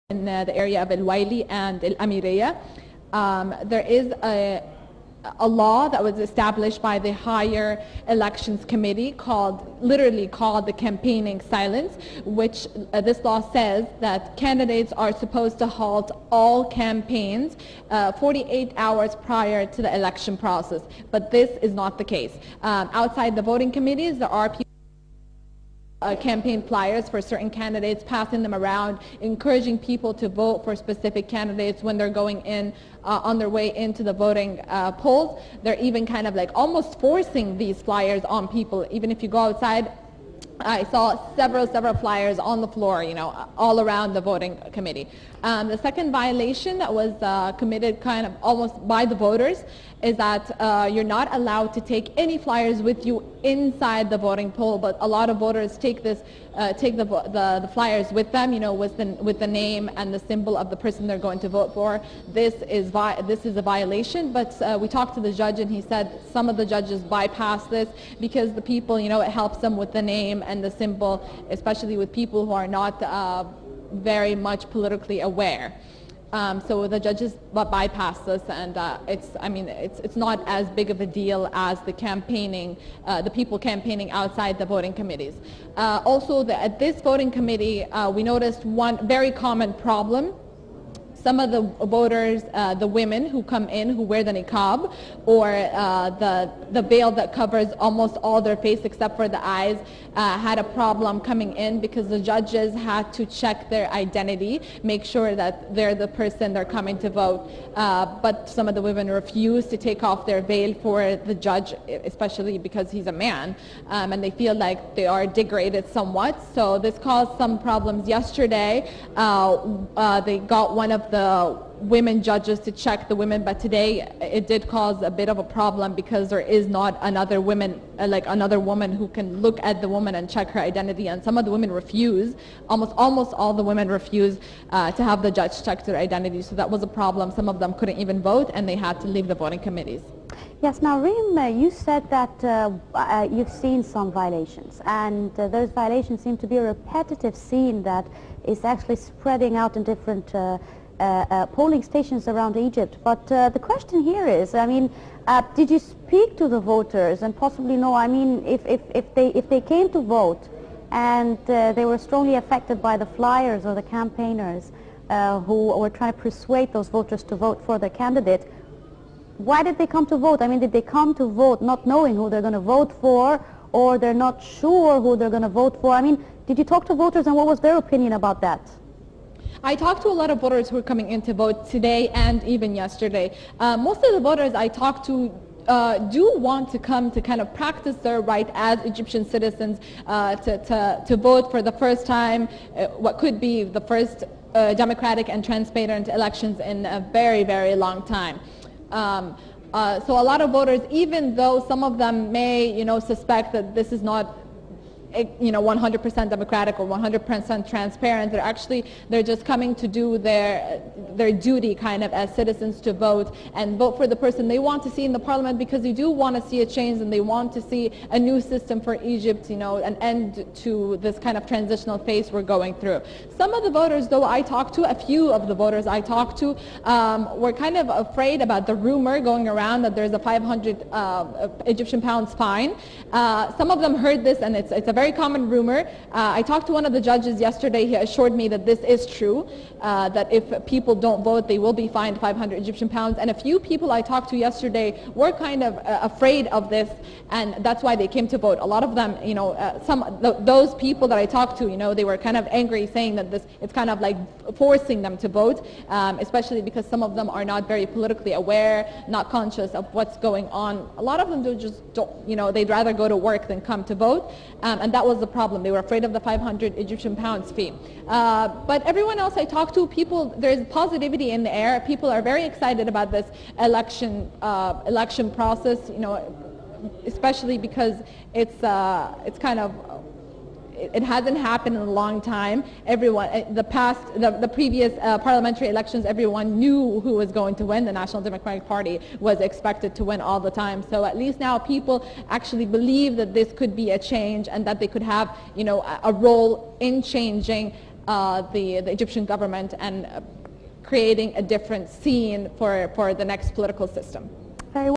in the area of Al-Waili and Al-Amiriyah. There is a law that was established by the Higher Elections Committee literally called the campaigning silence, which this law says that candidates are supposed to halt all campaigns 48 hours prior to the election process. But this is not the case. Outside the voting committees, there are people campaign flyers for certain candidates, passing them around, encouraging people to vote for specific candidates when they're going in on their way into the voting polls. They're even kind of like almost forcing these flyers on people. Even if you go outside, I saw several flyers on the floor, all around the voting committee. The second violation that was committed kind of almost by the voters is that you're not allowed to take any flyers with you inside the voting poll, but a lot of voters take the flyers with them, with the name and the symbol of the person they're going to vote for. This is a violation, but we talked to the judge and he said some of the judges bypass this because the people, it helps them with the name and the symbol, especially with people who are not very much politically aware. So the judges bypass this, and it's not as big of a deal as the people campaigning outside the voting committees. Also, at this voting committee, we noticed one very common problem. Some of the voters, the women who come in who wear the niqab or the veil that covers almost all their face except for the eyes, had a problem coming in because the judges had to check their identity, make sure that they're the person they're coming to vote. But some of the women refused to take off their veil for the judge, especially because he's a man, and they feel like they are degraded somewhat. So this caused some problems yesterday. They got one of the women judges to check the women, but today it did cause a bit of a problem because there is not another woman who can look at the woman and check her identity, and some of the women refuse, almost all the women refuse to have the judge check their identity. So that was a problem. Some of them couldn't even vote and they had to leave the voting committees. Yes, now Reem, you said that you've seen some violations, and those violations seem to be a repetitive scene that is actually spreading out in different polling stations around Egypt. But the question here is, did you speak to the voters and possibly know, if they came to vote and they were strongly affected by the flyers or the campaigners who were trying to persuade those voters to vote for the candidate, why did they come to vote? Did they come to vote not knowing who they're going to vote for, or they're not sure who they're going to vote for? Did you talk to voters and what was their opinion about that? I talked to a lot of voters who are coming in to vote today and even yesterday. Most of the voters I talked to do want to come to kind of practice their right as Egyptian citizens to vote for the first time, what could be the first democratic and transparent elections in a very, very long time. So a lot of voters, even though some of them may, suspect that this is not 100% democratic or 100% transparent, they're just coming to do their duty kind of as citizens to vote and vote for the person they want to see in the parliament, because they do want to see a change and they want to see a new system for Egypt, an end to this kind of transitional phase we're going through. Some of the voters, though, a few of the voters I talked to were kind of afraid about the rumor going around that there's a 500 Egyptian pounds fine. Some of them heard this, and it's a very common rumor. I talked to one of the judges yesterday. He assured me that this is true, that if people don't vote, they will be fined 500 Egyptian pounds. And a few people I talked to yesterday were kind of afraid of this, and that's why they came to vote. A lot of them, those people that I talked to, they were kind of angry, saying that it's kind of like forcing them to vote, especially because some of them are not very politically aware, not conscious of what's going on. A lot of them don't, they'd rather go to work than come to vote. And that was the problem. They were afraid of the 500 Egyptian pounds fee. But everyone else I talked to, there's positivity in the air. People are very excited about this election process, especially because it's kind of, it hasn't happened in a long time. The previous parliamentary elections, everyone knew who was going to win. The National Democratic Party was expected to win all the time. So at least now people actually believe that this could be a change and that they could have, a role in changing the Egyptian government and creating a different scene for the next political system. Very